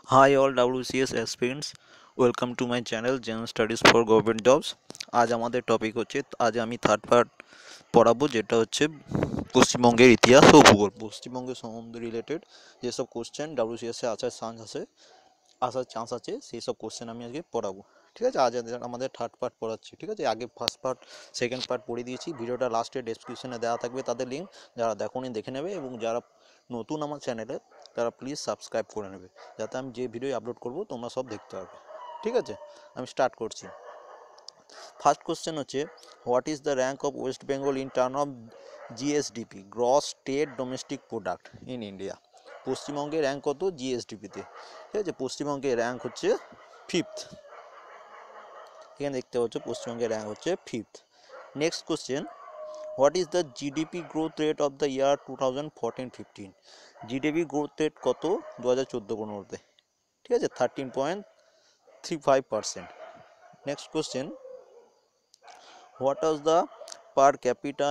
Hi all WCS aspirants, welcome to my channel General Studies for Government Jobs। আজ আমাদের topic হচ্ছে, আজ আমি থার্ড পার্ট পড়াবো, যেটা হচ্ছে পশ্চিমবঙ্গের ইতিহাস ও ভূগোল। পশ্চিমবঙ্গের সম্বন্ধে রিলেটেড যেসব কোশ্চেন WCS এ আসার চান্স আছে সেই সব কোশ্চেন আমি আজকে পড়াবো। ঠিক আছে, আজ আমাদের থার্ড পার্ট পড়াচ্ছি। ঠিক আছে, আগে ফার্স্ট পার্ট সেকেন্ড পার্ট পড়িয়ে দিয়েছি। ভিডিওটা লাস্টে ডেসক্রিপশনে দেওয়া থাকবে তাদের লিঙ্ক, যারা দেখোনি দেখে নেবে, এবং যারা নতুন আমার চ্যানেলে তারা প্লিজ সাবস্ক্রাইব করে নেবে, যাতে আমি যে ভিডিও আপলোড করব তোমরা সব দেখতে পারবে। ঠিক আছে, আমি স্টার্ট করছি। ফার্স্ট কোশ্চেন হচ্ছে, what is the rank of West Bengal in term of GSDP, gross state domestic product in India? পশ্চিমবঙ্গের র্যাঙ্ক কত জিএসডিপিতে? ঠিক আছে, পশ্চিমবঙ্গের র্যাঙ্ক হচ্ছে ফিফথ। এখানে দেখতে পাচ্ছ পশ্চিমবঙ্গের র্যাঙ্ক হচ্ছে fifth. Next question, what is the GDP growth rate of the year 2014-15? GDP growth rate কত 2014-15-তে? ঠিক আছে, 13.35%। Next question, what was the per capita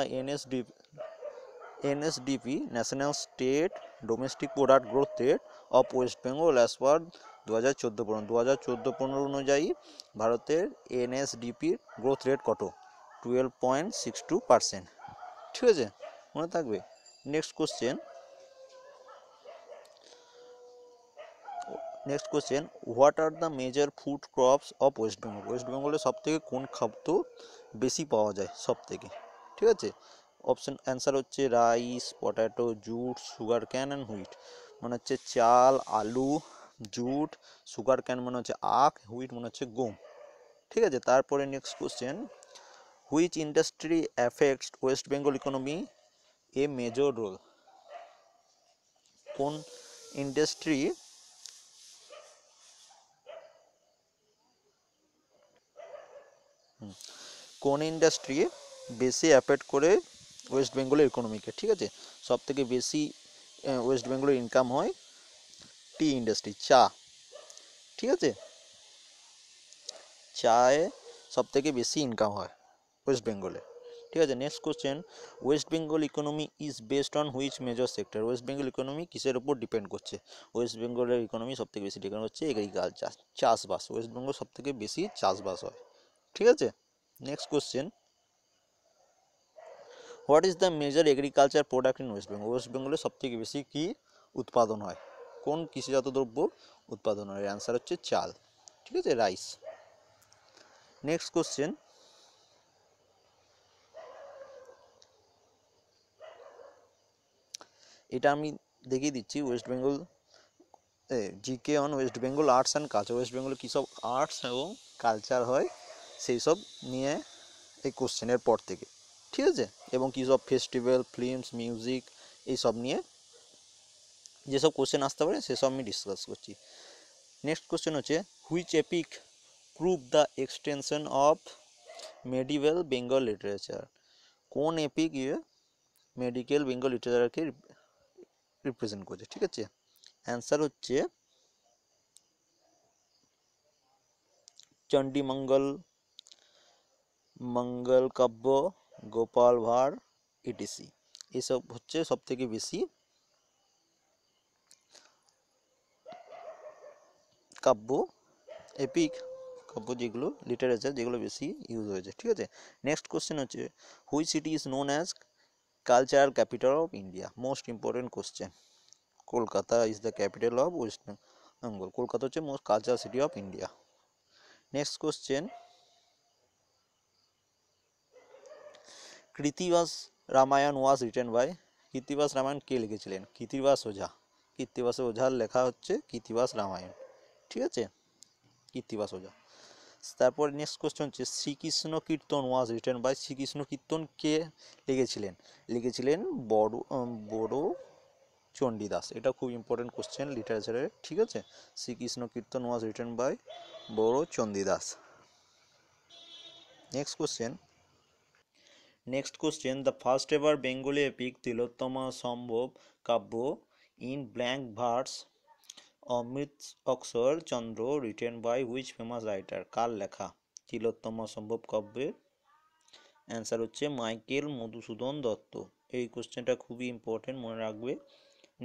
NSDP national state domestic product growth rate of West Bengal as per 2014-15 অনুযায়ী ভারতের এনএসডিপির growth rate কত? 12.62%। ঠিক আছে, মনে থাকবে। Next question, what are the major food crops of West Bengal? West বেঙ্গলে সব থেকে কোন খাদ্য বেশি পাওয়া যায় সব থেকে? ঠিক আছে, অপশন অ্যান্সার হচ্ছে rice, potato, jute, sugar cane and wheat. মানে হচ্ছে চাল, আলু, জুট, সুগার ক্যান মানে হচ্ছে আখ, হুইট মানে হচ্ছে গম। ঠিক আছে, তারপরে next question, which industry affects West Bengal economy a major role? কোন ইন্ডাস্ট্রি বেশি অ্যাফেক্ট করে ওয়েস্ট বেঙ্গলের ইকোনমিকে? ঠিক আছে, সব থেকে বেশি ওয়েস্ট বেঙ্গলের ইনকাম হয় টি ইন্ডাস্ট্রি, চা। ঠিক আছে, চায়ে সব থেকে বেশি ইনকাম হয় ওয়েস্ট বেঙ্গলে। ঠিক আছে, next question, West Bengal economy is based on which major sector? West Bengal economy কিসের উপর ডিপেন্ড করছে? ওয়েস্ট বেঙ্গলের ইকোনমি সব থেকে বেশি ডিপেন্ড হচ্ছে এগ্রিকালচার, চাষবাস। ওয়েস্ট বেঙ্গল সব থেকে বেশি চাষবাস হয়। ঠিক আছে, next question, what is the major agriculture product in West Bengal? West বেঙ্গলে সব থেকে বেশি কি উৎপাদন হয়? কোন কৃষিজাত দ্রব্য উৎপাদন হয়? অ্যান্সার হচ্ছে চাল। ঠিক আছে, রাইস। নেক্সট কোশ্চেন, এটা আমি দেখিয়ে দিচ্ছি। West Bengal GK on West Bengal arts and culture. West বেঙ্গলে কী সব আর্টস এবং কালচার হয় সেই সব নিয়ে এই কোশ্চেনের পর থেকে। ঠিক আছে, এবং কী সব ফেস্টিভ্যাল, ফিল্মস, মিউজিক, এইসব নিয়ে যেসব কোশ্চেন আসতে পারে সেসব আমি ডিসকাস করছি। নেক্সট কোশ্চেন হচ্ছে, which epic prove the extension of medieval Bengal literature? কোন এপিক মেডিকেল বেঙ্গল লিটারেচারকে রিপ্রেজেন্ট করছে? ঠিক আছে, অ্যান্সার হচ্ছে চণ্ডীমঙ্গল, মঙ্গল কাব্য, গোপাল ভাঁড়, ইটিসি। এসব হচ্ছে সব থেকে বেশি কাব্য, এপিক কাব্য যেগুলো লিটারেচার যেগুলো বেশি ইউজ হয়েছে। ঠিক আছে, নেক্সট কোশ্চেন হচ্ছে, which city is known as cultural capital of India? Most important question. Kolkata is the capital of West Bengal. Kolkata হচ্ছে most cultural city of India. Next question, Krittibas Ramayan was written by? Krittibas Ramayan কে লিখেছিলেন? কৃত্তিবাস ওঝা। কৃত্তিবাস ওঝার লেখা হচ্ছে কৃত্তিবাস রামায়ণ। ঠিক আছে, কৃত্তিবাস ওঝা। তারপর নেক্সট কোশ্চেন হচ্ছে, Shrikrishna Kirtan was written by? Shrikrishna কীর্তন কে লিখেছিলেন বড় চণ্ডীদাস। এটা খুব ইম্পর্টেন্ট কোশ্চেন লিটারেচারের। ঠিক আছে, Shrikrishna Kirtan was written by Baru Chandidas. Next question, the first ever Bengali epic Tilottama Sambhab Kabya in blank verse অমৃত অক্ষর চন্দ্র written by which famous writer? কার লেখা তিলোত্তমা সম্ভব কাব্যের? অ্যান্সার হচ্ছে মাইকেল মধুসূদন দত্ত। এই কোশ্চেনটা খুবই ইম্পর্টেন্ট, মনে রাখবে।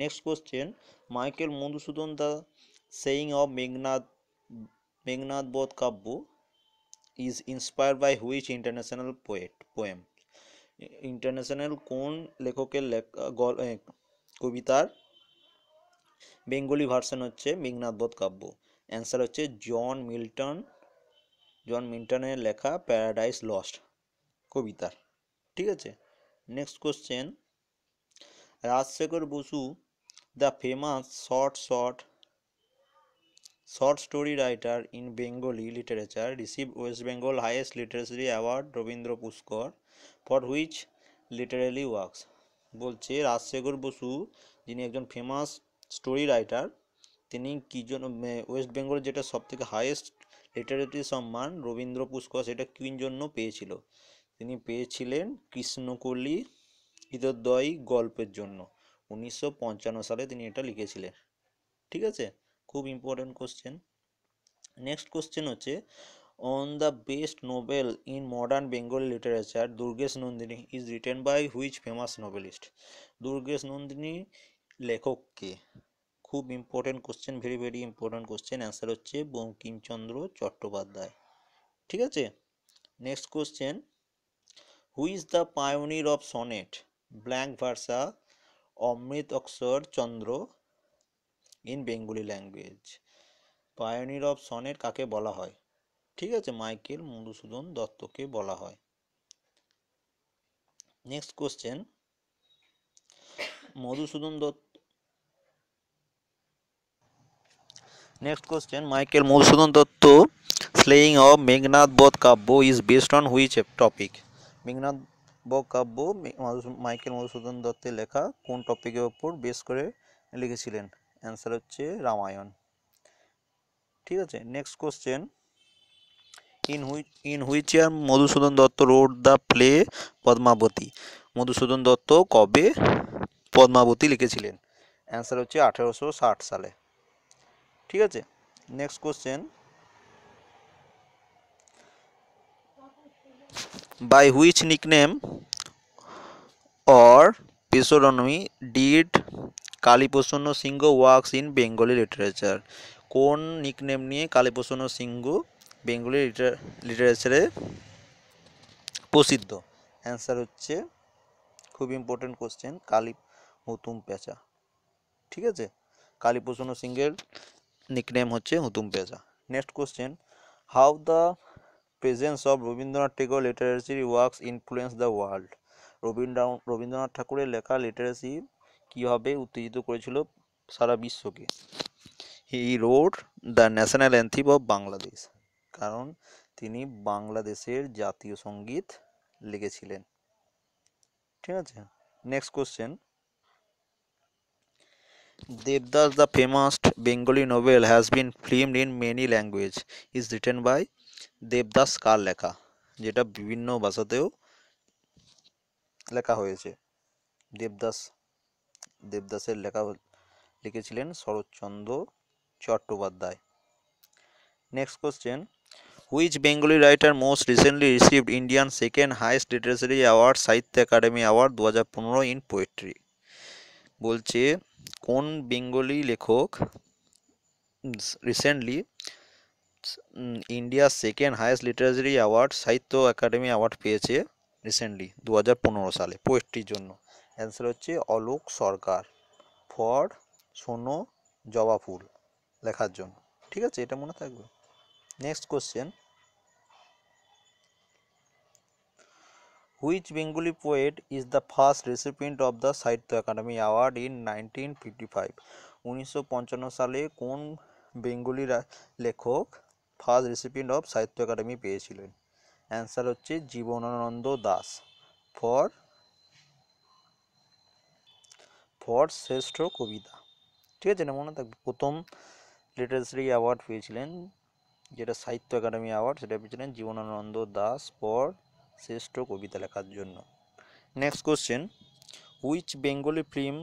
Next question, Michael Madhusudan the saying of Meghnad Badh Kabya is inspired by which international poem? International কোন লেখকের কবিতার বেঙ্গলি ভার্সন হচ্ছে মেঘনাদ বধ কাব্য? অ্যান্সার হচ্ছে জন মিল্টনের লেখা প্যারাডাইস লস্ট কবিতার। ঠিক আছে, next question, Rajshekhar Basu the famous short story writer in Bengali literature received West Bengal highest literary award Rabindra পুরস্কার for which literary works? বলছে রাজশেখর বসু যিনি একজন ফেমাস স্টোরি রাইটার, তিনি কি জন্য ওয়েস্ট বেঙ্গল যেটা সব থেকে হাইয়েস্ট লিটারেরি সম্মান রবীন্দ্র পুরস্কার, সেটা কি জন্য পেয়েছিল? তিনি পেয়েছিলেন কৃষ্ণকলি হৃদয়দ্বয়ী গল্পের জন্য। 1955 সালে তিনি এটা লিখেছিলেন। ঠিক আছে, খুব ইম্পর্টেন্ট কোশ্চেন। নেক্সট কোশ্চেন হচ্ছে, on the best novel in modern Bengali literature Durgesh Nandini is written by which famous novelist? Durgesh Nandini লেখক কে? খুব important question, very very important question. Answer হচ্ছে বঙ্কিমচন্দ্র চট্টোপাধ্যায়। ঠিক আছে, next question, who is the pioneer of sonnet blank verse অমৃত অক্ষর চন্দ্র in Bengali language? Pioneer of sonnet কাকে বলা হয়? ঠিক আছে, মাইকেল মধুসূদন দত্তকে বলা হয়। Next question, Michael Madhusudan Dutta slaying of Meghnad Badh Kabya is based on which topic? Meghnad Badh Kabya Michael Madhusudan দত্তের লেখা কোন টপিকের ওপর বেস করে লিখেছিলেন? অ্যান্সার হচ্ছে রামায়ণ। ঠিক আছে, next question, in which year Madhusudan Dutta wrote the play Padmavati? Madhusudan Dutta কবে পদ্মাবতী লিখেছিলেন? অ্যান্সার হচ্ছে 1860 সালে। ঠিক আছে, next question, by which nickname or pseudonym did Kaliprasanna Singha works in Bengali literature? কোন নিকনেম নিয়ে কালীপ্রসন্ন সিংহ বেঙ্গলি লিটারেচারে প্রসিদ্ধ? অ্যান্সার হচ্ছে, খুব ইম্পর্টেন্ট কোশ্চেন, কালী হুতুম পেঁচা। ঠিক আছে, কালীপ্রসন্ন সিংহের নিকনেম হচ্ছে Hutum Pencha. Next question, how the presence of Rabindranath Tagore literary works influence the world? Rabindranath ঠাকুরের লেখা লিটারেসি কীভাবে উত্তেজিত করেছিল সারা বিশ্বকে? He wrote the national anthem of Bangladesh, কারণ তিনি বাংলাদেশের জাতীয় সঙ্গীত লিখেছিলেন। ঠিক আছে, next question, Devdas the famous Bengali novel has been filmed in many language is written by? Devdas কার লেখা, যেটা বিভিন্ন ভাষাতেও লেখা হয়েছে? দেবদাসের লেখা লিখেছিলেন Saratchandra Chattopadhyay. Next question, which Bengali writer most recently received Indian second highest literary award সাহিত্য একাডেমি অ্যাওয়ার্ড 2015 ইন পোয়েট্রি? বলছে কোন বেঙ্গলি লেখক recently India second highest literary award সাহিত্য একাডেমি অ্যাওয়ার্ড পেয়েছে রিসেন্টলি 2015 সালে পোয়েট্রির জন্য? অ্যান্সার হচ্ছে অলোক সরকার ফর শোনো জবা ফুল লেখার জন্য। ঠিক আছে, এটা মনে থাকবে। Next question, which Bengali poet is the first recipient of the সাহিত্য একাডেমি অ্যাওয়ার্ড ইন 1955? 1955 সালে কোন বেঙ্গলি লেখক ফার্স্ট রেসিপিয়েন্ট অফ সাহিত্য একাডেমি পেয়েছিলেন? অ্যান্সার হচ্ছে জীবনানন্দ দাশ ফর শ্রেষ্ঠ কবিতা। ঠিক আছে, এটা মনে থাকবে। প্রথম লিটারেরি অ্যাওয়ার্ড পেয়েছিলেন, যেটা সাহিত্য একাডেমি অ্যাওয়ার্ড, সেটা পেয়েছিলেন জীবনানন্দ দাশ ফর শ্রেষ্ঠ কবিতা লেখার জন্য। Next question, which Bengali film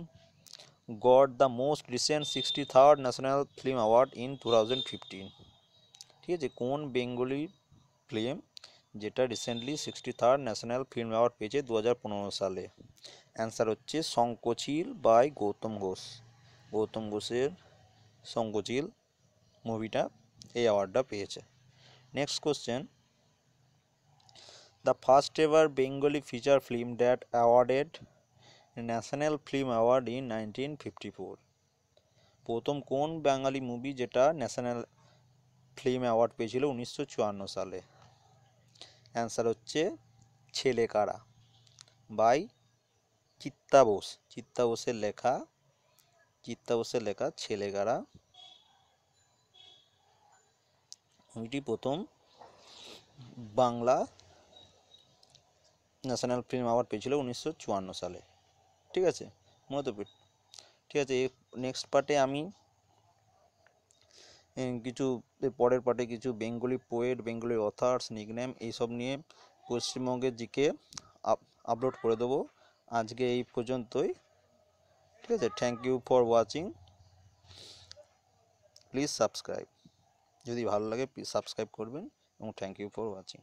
got the most recent 63rd national film award in 2015? ঠিক আছে, কোন বেঙ্গলি ফিল্ম যেটা recently 63rd national film award পেয়েছে 2015 সালে? অ্যান্সার হচ্ছে শঙ্খচিল বাই গৌতম ঘোষ। গৌতম ঘোষের শঙ্খচিল মুভিটা এই অ্যাওয়ার্ডটা পেয়েছে। Next question, the first ever Bengali feature film that awarded national film award in 1954। প্রথম কোন বাঙালি মুভি যেটা ন্যাশনাল ফিল্ম অ্যাওয়ার্ড পেয়েছিল 1954 সালে? অ্যান্সার হচ্ছে ছেলে কারা বাই চিত্তা বোস। চিত্তা বোসের লেখা ছেলে কারা মুভিটি প্রথম বাংলা ন্যাশনাল ফিল্ম অ্যাওয়ার্ড পেয়েছিল 1954 সালে। ঠিক আছে, ঠিক আছে। নেক্সট পার্টে আমি কিছু পরের পার্টে কিছু Bengali poet, Bengali authors, nickname এইসব নিয়ে পশ্চিমবঙ্গের জিকে আপলোড করে দেবো। আজকে এই পর্যন্তই। ঠিক আছে, thank you for watching. Please subscribe, যদি ভালো লাগে প্লিজ সাবস্ক্রাইব করবেন এবং থ্যাংক ইউ ফর ওয়াচিং।